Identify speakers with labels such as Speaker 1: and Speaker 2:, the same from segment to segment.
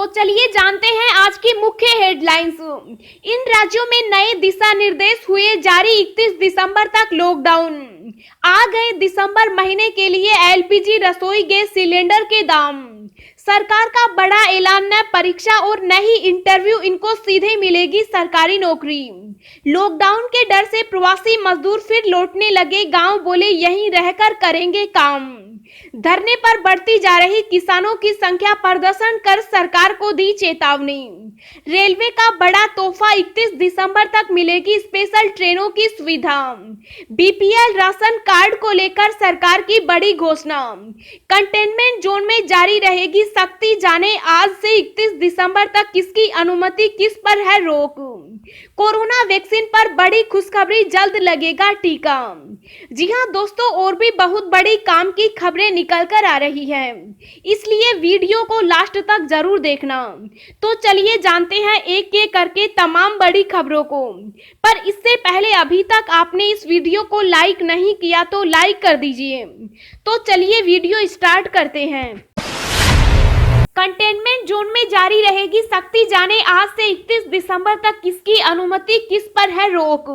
Speaker 1: तो चलिए जानते हैं आज की मुख्य हेडलाइंस। इन राज्यों में नए दिशा निर्देश हुए जारी। 31 दिसंबर तक लॉकडाउन। आ गए दिसंबर महीने के लिए एलपीजी रसोई गैस सिलेंडर के दाम। सरकार का बड़ा ऐलान, न परीक्षा और न ही इंटरव्यू, इनको सीधे मिलेगी सरकारी नौकरी। लॉकडाउन के डर से प्रवासी मजदूर फिर लौटने लगे गांव, बोले यहीं रहकर करेंगे काम। धरने पर बढ़ती जा रही किसानों की संख्या, प्रदर्शन कर सरकार को दी चेतावनी। रेलवे का बड़ा तोहफा, 31 दिसंबर तक मिलेगी स्पेशल ट्रेनों की सुविधा। बीपीएल राशन कार्ड को लेकर सरकार की बड़ी घोषणा। कंटेनमेंट जोन में जारी रहेगी सख्ती, जाने आज से 31 दिसंबर तक किसकी अनुमति, किस पर है रोक। कोरोना वैक्सीन पर बड़ी खुशखबरी, जल्द लगेगा टीका। जी हां दोस्तों, और भी बहुत बड़ी काम की खबरें निकल कर आ रही है, इसलिए वीडियो को लास्ट तक जरूर देखना। तो चलिए जानते हैं एक एक करके तमाम बड़ी खबरों को। पर इससे पहले अभी तक आपने इस वीडियो को लाइक नहीं किया तो लाइक कर दीजिए। तो चलिए वीडियो स्टार्ट करते हैं। कंटेनमेंट जोन में जारी रहेगी सख्ती, जाने आज से 31 दिसंबर तक किसकी अनुमति, किस पर है रोक।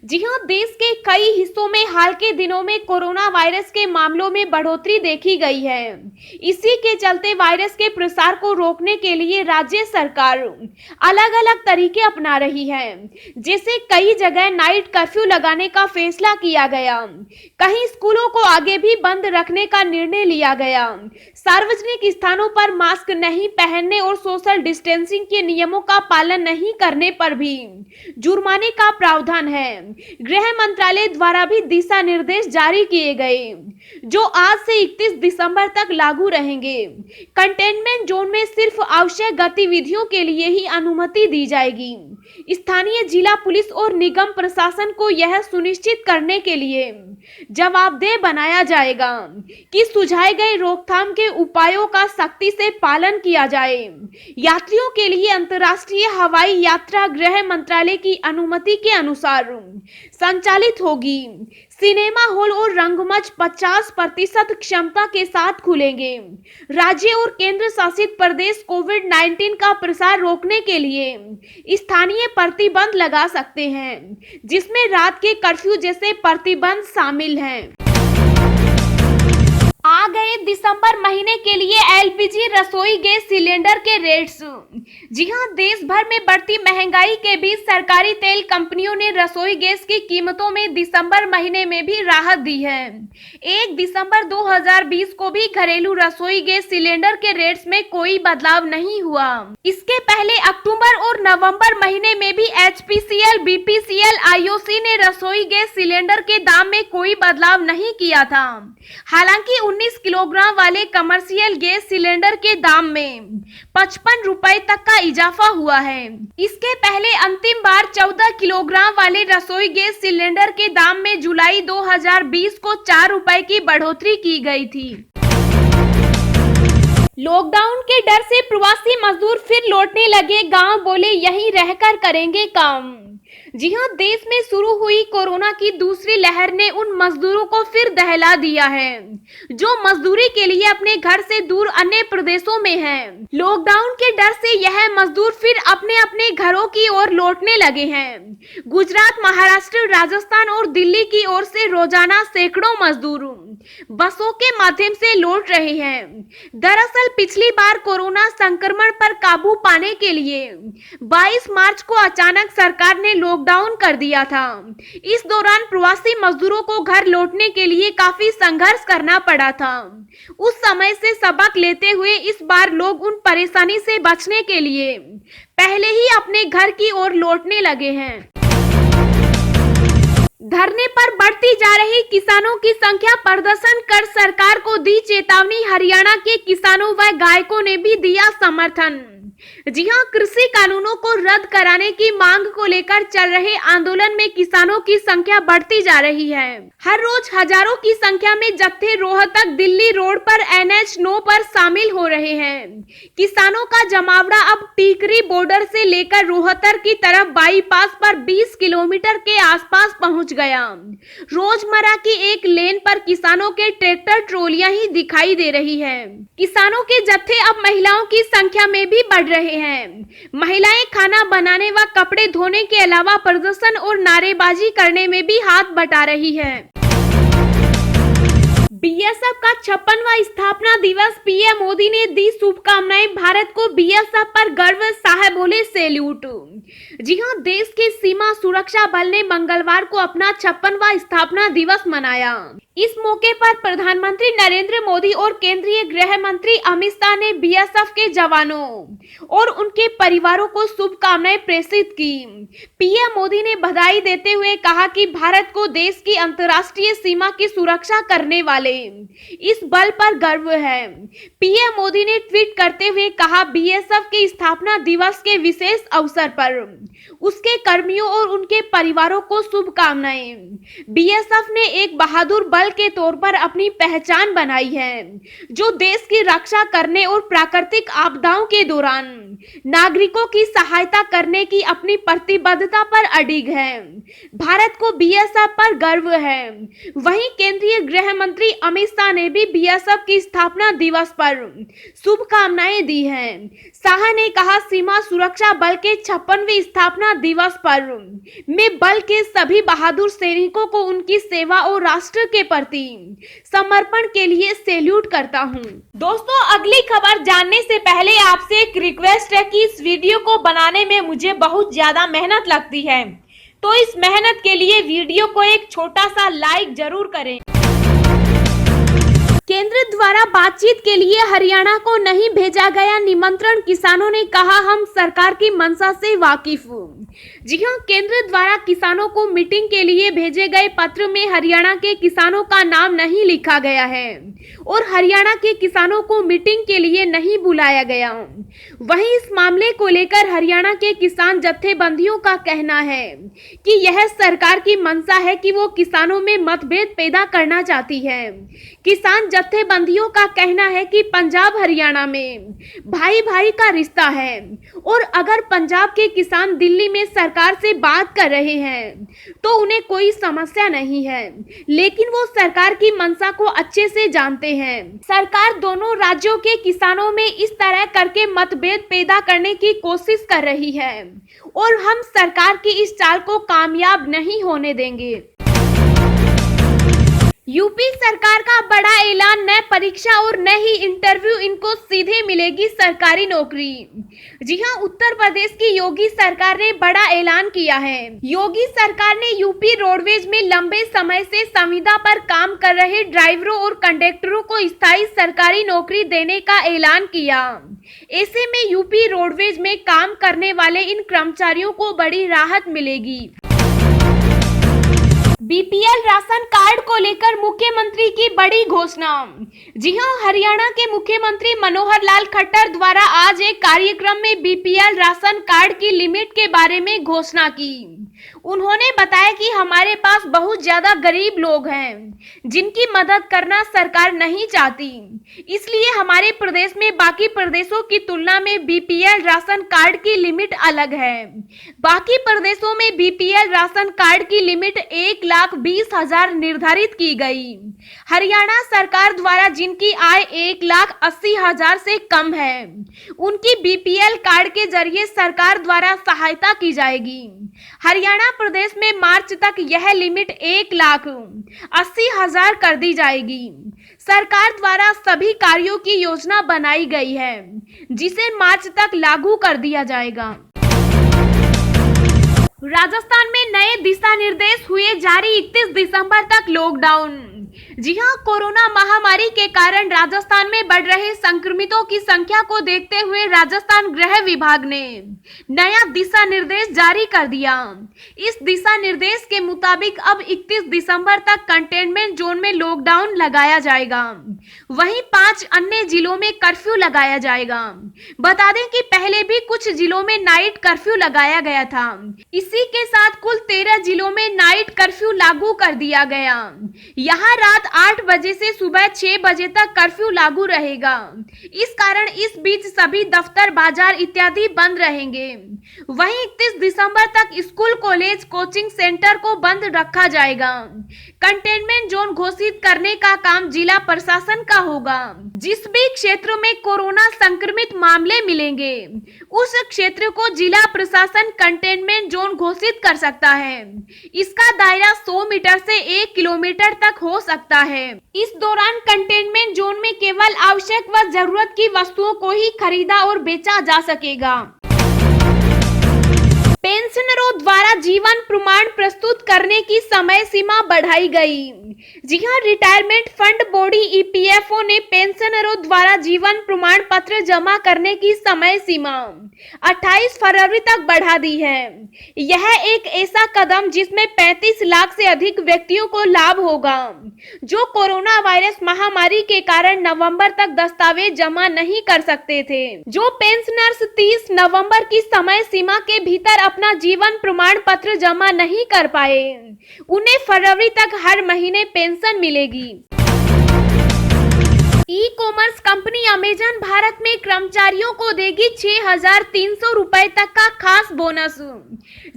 Speaker 1: जी हां, देश के कई हिस्सों में हाल के दिनों में कोरोना वायरस के मामलों में बढ़ोतरी देखी गई है। इसी के चलते वायरस के प्रसार को रोकने के लिए राज्य सरकार अलग अलग तरीके अपना रही है। जैसे कई जगह नाइट कर्फ्यू लगाने का फैसला किया गया, कहीं स्कूलों को आगे भी बंद रखने का निर्णय लिया गया। सार्वजनिक स्थानों पर मास्क नहीं पहनने और सोशल डिस्टेंसिंग के नियमों का पालन नहीं करने पर भी जुर्माने का प्रावधान है। गृह मंत्रालय द्वारा भी दिशा निर्देश जारी किए गए, जो आज से 31 दिसंबर तक लागू रहेंगे। कंटेनमेंट जोन में सिर्फ आवश्यक गतिविधियों के लिए ही अनुमति दी जाएगी। स्थानीय जिला पुलिस और निगम प्रशासन को यह सुनिश्चित करने के लिए जवाबदेह बनाया जाएगा कि सुझाए गए रोकथाम के उपायों का सख्ती से पालन किया जाए। यात्रियों के लिए अंतर्राष्ट्रीय हवाई यात्रा गृह मंत्रालय की अनुमति के अनुसार संचालित होगी। सिनेमा हॉल और रंगमंच 50% क्षमता के साथ खुलेंगे। राज्य और केंद्र शासित प्रदेश कोविड-19 का प्रसार रोकने के लिए स्थानीय प्रतिबंध लगा सकते हैं, जिसमें रात के कर्फ्यू जैसे प्रतिबंध शामिल हैं। आ गए दिसंबर महीने के लिए एलपीजी रसोई गैस सिलेंडर के रेट्स। जी हां, देश भर में बढ़ती महंगाई के बीच सरकारी तेल कंपनियों ने रसोई गैस की कीमतों में दिसंबर महीने में भी राहत दी है। 1 दिसंबर 2020 को भी घरेलू रसोई गैस सिलेंडर के रेट्स में कोई बदलाव नहीं हुआ। इसके पहले अक्टूबर और नवंबर महीने में भी एचपीसीएल, बीपीसीएल, आईओसी ने रसोई गैस सिलेंडर के दाम में कोई बदलाव नहीं किया था। हालांकि 19 किलोग्राम वाले कमर्शियल गैस सिलेंडर के दाम में 55 रुपए तक का इजाफा हुआ है। इसके पहले अंतिम बार 14 किलोग्राम वाले रसोई गैस सिलेंडर के दाम में जुलाई 2020 को 4 रुपए की बढ़ोतरी की गई थी। लॉकडाउन के डर से प्रवासी मजदूर फिर लौटने लगे गांव, बोले यहीं रहकर करेंगे काम। जी हां, देश में शुरू हुई कोरोना की दूसरी लहर ने उन मजदूरों को फिर दहला दिया है जो मजदूरी के लिए अपने घर से दूर अन्य प्रदेशों में हैं। लॉकडाउन के डर से यह मजदूर फिर अपने अपने घरों की ओर लौटने लगे हैं। गुजरात, महाराष्ट्र, राजस्थान और दिल्ली की ओर से रोजाना सैकड़ों मजदूर बसों के माध्यम से लौट रहे हैं। दरअसल पिछली बार कोरोना संक्रमण पर काबू पाने के लिए 22 मार्च को अचानक सरकार ने लॉकडाउन कर दिया था। इस दौरान प्रवासी मजदूरों को घर लौटने के लिए काफी संघर्ष करना पड़ा था। उस समय से सबक लेते हुए इस बार लोग उन परेशानी से बचने के लिए पहले ही अपने घर की ओर लौटने लगे हैं। धरने पर बढ़ती जा रही किसानों की संख्या, प्रदर्शन कर सरकार को दी चेतावनी। हरियाणा के किसानों व गायकों ने भी दिया समर्थन। जी हां, कृषि कानूनों को रद्द कराने की मांग को लेकर चल रहे आंदोलन में किसानों की संख्या बढ़ती जा रही है। हर रोज हजारों की संख्या में जत्थे रोहतक दिल्ली रोड पर NH9 पर शामिल हो रहे हैं। किसानों का जमावड़ा अब टीकरी बॉर्डर से लेकर रोहतक की तरफ बाईपास पर 20 किलोमीटर के आसपास पहुंच गया। रोजमर्रा की एक लेन पर किसानों के ट्रैक्टर ट्रॉलियां ही दिखाई दे रही है। किसानों के जत्थे अब महिलाओं की संख्या में भी बढ़ रहे हैं। महिलाएं खाना बनाने व कपड़े धोने के अलावा प्रदर्शन और नारेबाजी करने में भी हाथ बटा रही है। BSF का 56वां स्थापना दिवस, PM मोदी ने दी शुभकामनाएं। भारत को BSF पर गर्व, शाह बोले सैल्यूट। जी हां, देश के सीमा सुरक्षा बल ने मंगलवार को अपना 56वां स्थापना दिवस मनाया। इस मौके पर प्रधानमंत्री नरेंद्र मोदी और केंद्रीय गृह मंत्री अमित शाह ने BSF के जवानों और उनके परिवारों को शुभकामनाएं प्रेषित की। PM मोदी ने बधाई देते हुए कहा कि भारत को देश की अंतर्राष्ट्रीय सीमा की सुरक्षा करने वाले इस बल पर गर्व है। PM मोदी ने ट्वीट करते हुए कहा, BSF के स्थापना दिवस के विशेष अवसर पर उसके कर्मियों और उनके परिवारों को शुभकामनाएं। BSF ने एक बहादुर बल के तौर पर अपनी पहचान बनाई है, जो देश की रक्षा करने और प्राकृतिक आपदाओं के दौरान नागरिकों की सहायता करने की अपनी प्रतिबद्धता पर अडिग है। भारत को BSF पर गर्व है। वहीं केंद्रीय गृह मंत्री अमित शाह ने भी BSF की स्थापना दिवस पर शुभकामनाएं दी हैं। शाह ने कहा, सीमा सुरक्षा बल के 56वें स्थापना दिवस पर मैं बल के सभी बहादुर सैनिकों को उनकी सेवा और राष्ट्र के प्रति समर्पण के लिए सैल्यूट करता हूं। दोस्तों, अगली खबर जानने से पहले आपसे एक रिक्वेस्ट है कि इस वीडियो को बनाने में मुझे बहुत ज्यादा मेहनत लगती है, तो इस मेहनत के लिए वीडियो को एक छोटा सा लाइक जरूर करें। केंद्र द्वारा बातचीत के लिए हरियाणा को नहीं भेजा गया निमंत्रण, किसानों ने कहा हम सरकार की मंशा से वाकिफ। जी हां, केंद्र द्वारा किसानों को मीटिंग के लिए भेजे गए पत्र में हरियाणा के किसानों का नाम नहीं लिखा गया है और हरियाणा के किसानों को मीटिंग के लिए नहीं बुलाया गया। वहीं इस मामले को लेकर हरियाणा के किसान जत्थेबंदियों का कहना है कि यह सरकार की मंशा है कि वो किसानों में मतभेद पैदा करना चाहती है। किसान जत्थेबंदियों का कहना है कि पंजाब हरियाणा में भाई भाई का रिश्ता है और अगर पंजाब के किसान दिल्ली में सरकार से बात कर रहे हैं तो उन्हें कोई समस्या नहीं है, लेकिन वो सरकार की मंशा को अच्छे से जानते हैं। सरकार दोनों राज्यों के किसानों में इस तरह करके मतभेद पैदा करने की कोशिश कर रही है और हम सरकार की इस चाल को कामयाब नहीं होने देंगे। यूपी सरकार का बड़ा ऐलान, न परीक्षा और न ही इंटरव्यू, इनको सीधे मिलेगी सरकारी नौकरी। जी हां, उत्तर प्रदेश की योगी सरकार ने बड़ा ऐलान किया है। योगी सरकार ने यूपी रोडवेज में लंबे समय से संविदा पर काम कर रहे ड्राइवरों और कंडक्टरों को स्थायी सरकारी नौकरी देने का ऐलान किया। ऐसे में यूपी रोडवेज में काम करने वाले इन कर्मचारियों को बड़ी राहत मिलेगी। BPL राशन कार्ड को लेकर मुख्यमंत्री की बड़ी घोषणा। जी हां, हरियाणा के मुख्यमंत्री मनोहर लाल खट्टर द्वारा आज एक कार्यक्रम में BPL राशन कार्ड की लिमिट के बारे में घोषणा की। उन्होंने बताया कि हमारे पास बहुत ज्यादा गरीब लोग हैं जिनकी मदद करना सरकार नहीं चाहती, इसलिए हमारे प्रदेश में बाकी प्रदेशों की तुलना में BPL राशन कार्ड की लिमिट अलग है। बाकी प्रदेशों में BPL राशन कार्ड की लिमिट 1,20,000 निर्धारित की गई। हरियाणा सरकार द्वारा जिनकी आय 1,80,000 से कम है, उनकी BPL कार्ड के जरिए सरकार द्वारा सहायता की जाएगी। हरियाणा प्रदेश में मार्च तक यह लिमिट 1,80,000 कर दी जाएगी। सरकार द्वारा सभी कार्यों की योजना बनाई गई है, जिसे मार्च तक लागू कर दिया जाएगा। राजस्थान में नए दिशा निर्देश हुए जारी, 31 दिसंबर तक लॉकडाउन। जी हां, कोरोना महामारी के कारण राजस्थान में बढ़ रहे संक्रमितों की संख्या को देखते हुए राजस्थान गृह विभाग ने नया दिशा निर्देश जारी कर दिया। इस दिशा निर्देश के मुताबिक अब 31 दिसंबर तक कंटेनमेंट जोन में लॉकडाउन लगाया जाएगा। वहीं 5 अन्य जिलों में कर्फ्यू लगाया जाएगा। बता दें कि पहले भी कुछ जिलों में नाइट कर्फ्यू लगाया गया था। इसी के साथ कुल 13 जिलों में नाइट कर्फ्यू लागू कर दिया गया। यहाँ रात 8 बजे से सुबह 6 बजे तक कर्फ्यू लागू रहेगा। इस कारण इस बीच सभी दफ्तर, बाजार इत्यादि बंद रहेंगे। वहीं 31 दिसंबर तक स्कूल, कॉलेज, कोचिंग सेंटर को बंद रखा जाएगा। कंटेनमेंट जोन घोषित करने का काम जिला प्रशासन का होगा। जिस भी क्षेत्र में कोरोना संक्रमित मामले मिलेंगे, उस क्षेत्र को जिला प्रशासन कंटेनमेंट जोन घोषित कर सकता है। इसका दायरा 100 मीटर से 1 किलोमीटर तक हो सकता है। इस दौरान कंटेनमेंट जोन में केवल आवश्यक व जरूरत की वस्तुओं को ही खरीदा और बेचा जा सकेगा। पेंशनरों द्वारा जीवन प्रमाण प्रस्तुत करने की समय सीमा बढ़ाई गई। जी हां, रिटायरमेंट फंड बॉडी ईपीएफओ ने पेंशनरों द्वारा जीवन प्रमाण पत्र जमा करने की समय सीमा 28 फरवरी तक बढ़ा दी है। यह एक ऐसा कदम जिसमें 35 लाख से अधिक व्यक्तियों को लाभ होगा, जो कोरोना वायरस महामारी के कारण नवंबर तक दस्तावेज जमा नहीं कर सकते थे। जो पेंशनर्स 30 नवंबर की समय सीमा के भीतर अपना जीवन प्रमाण पत्र जमा नहीं कर पाए, उन्हें फरवरी तक हर महीने पेंशन मिलेगी। E commerce company Amazon Bharat में कर्मचारियों को देगी 6,300 रुपए तक का खास बोनस।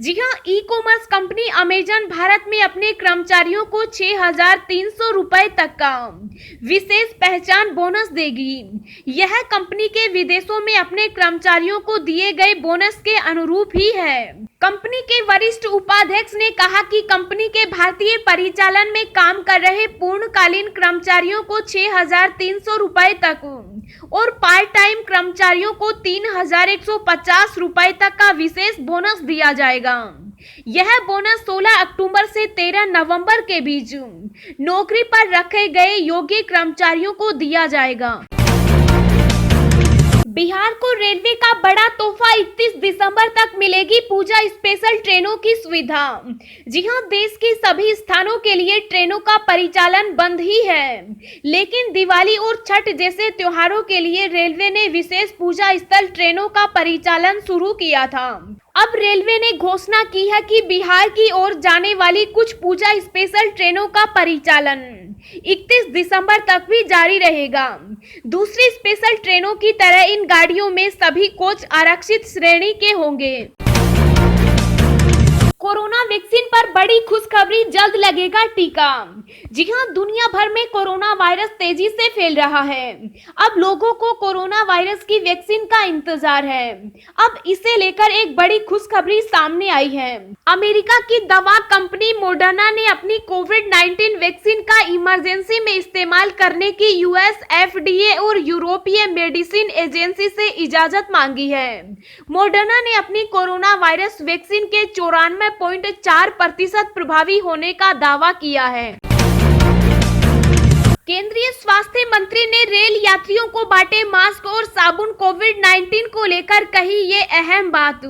Speaker 1: जी हां, e commerce company Amazon Bharat में अपने कर्मचारियों को 6,300 रुपए तक का विशेष पहचान बोनस देगी। यह कंपनी के विदेशों में अपने कर्मचारियों को दिए गए बोनस के अनुरूप ही है। कंपनी के वरिष्ठ उपाध्यक्ष ने कहा कि कंपनी के भारतीय परिचालन में काम कर रहे पूर्णकालीन कर्मचारियों को 6,300 रुपए तक और पार्ट टाइम कर्मचारियों को 3,150 रुपए तक का विशेष बोनस दिया जाएगा। यह बोनस 16 अक्टूबर से 13 नवंबर के बीच नौकरी पर रखे गए योग्य कर्मचारियों को दिया जाएगा। बिहार को रेलवे का बड़ा तोहफा, 31 दिसंबर तक मिलेगी पूजा स्पेशल ट्रेनों की सुविधा। जी हां, देश के सभी स्थानों के लिए ट्रेनों का परिचालन बंद ही है, लेकिन दिवाली और छठ जैसे त्योहारों के लिए रेलवे ने विशेष पूजा स्थल ट्रेनों का परिचालन शुरू किया था। अब रेलवे ने घोषणा की है कि बिहार की ओर जाने वाली कुछ पूजा स्पेशल ट्रेनों का परिचालन 31 दिसंबर तक भी जारी रहेगा। दूसरी स्पेशल ट्रेनों की तरह इन गाड़ियों में सभी कोच आरक्षित श्रेणी के होंगे। कोरोना वैक्सीन पर बड़ी खुशखबरी, जल्द लगेगा टीका। जी हां, दुनिया भर में कोरोना वायरस तेजी से फैल रहा है। अब लोगों को कोरोना वायरस की वैक्सीन का इंतजार है। अब इसे लेकर एक बड़ी खुशखबरी सामने आई है। अमेरिका की दवा कंपनी मॉडर्ना ने अपनी कोविड-19 वैक्सीन का इमरजेंसी में इस्तेमाल करने की यूएस एफडीए और यूरोपीय मेडिसिन एजेंसी से इजाजत मांगी है। मॉडर्ना ने अपनी कोरोना वायरस वैक्सीन के 94.4% प्रभावी होने का दावा किया है। केंद्रीय स्वास्थ्य मंत्री ने रेल यात्रियों को बांटे मास्क और साबुन। कोविड-19 को लेकर कही ये अहम बात।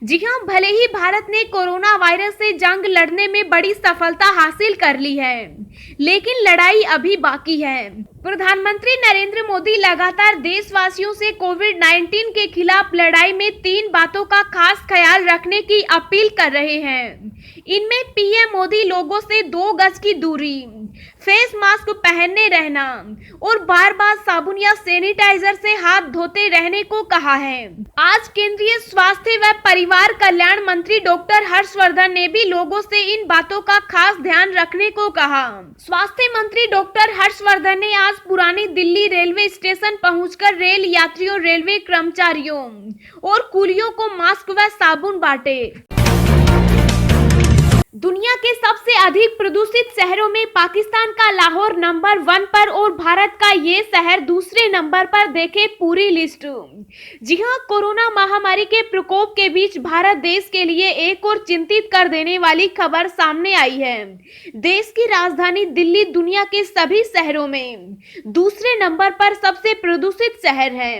Speaker 1: जी हां, भले ही भारत ने कोरोना वायरस से जंग लड़ने में बड़ी सफलता हासिल कर ली है, लेकिन लड़ाई अभी बाकी है। प्रधानमंत्री नरेंद्र मोदी लगातार देशवासियों से कोविड-19 के खिलाफ लड़ाई में 3 बातों का खास ख्याल रखने की अपील कर रहे हैं। इनमें पीएम मोदी लोगों से 2 गज की दूरी, फेस मास्क पहनने रहना और बार-बार साबुन या सैनिटाइजर से हाथ धोते रहने को कहा है। आज केंद्रीय स्वास्थ्य व परिवार कल्याण मंत्री डॉक्टर हर्षवर्धन ने भी लोगों से इन बातों का खास ध्यान रखने को कहा। स्वास्थ्य मंत्री डॉक्टर हर्षवर्धन ने आज पुरानी दिल्ली रेलवे स्टेशन पहुंचकर रेल यात्रियों, रेलवे कर्मचारियों और कुलियों को मास्क व साबुन बांटे। दुनिया के सबसे अधिक प्रदूषित शहरों में पाकिस्तान का लाहौर नंबर 1 पर और भारत का ये शहर दूसरे नंबर पर। देखें पूरी लिस्ट। जी हां, कोरोना महामारी के प्रकोप के बीच भारत देश के लिए एक और चिंतित कर देने वाली खबर सामने आई है। देश की राजधानी दिल्ली दुनिया के सभी शहरों में दूसरे नंबर पर सबसे प्रदूषित शहर है।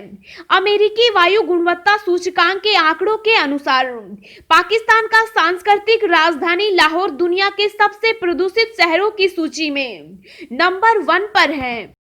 Speaker 1: अमेरिकी वायु गुणवत्ता सूचकांक के आंकड़ों के अनुसार पाकिस्तान का सांस्कृतिक राजधानी लाहौर दुनिया के सबसे प्रदूषित शहरों की सूची में नंबर 1 पर है।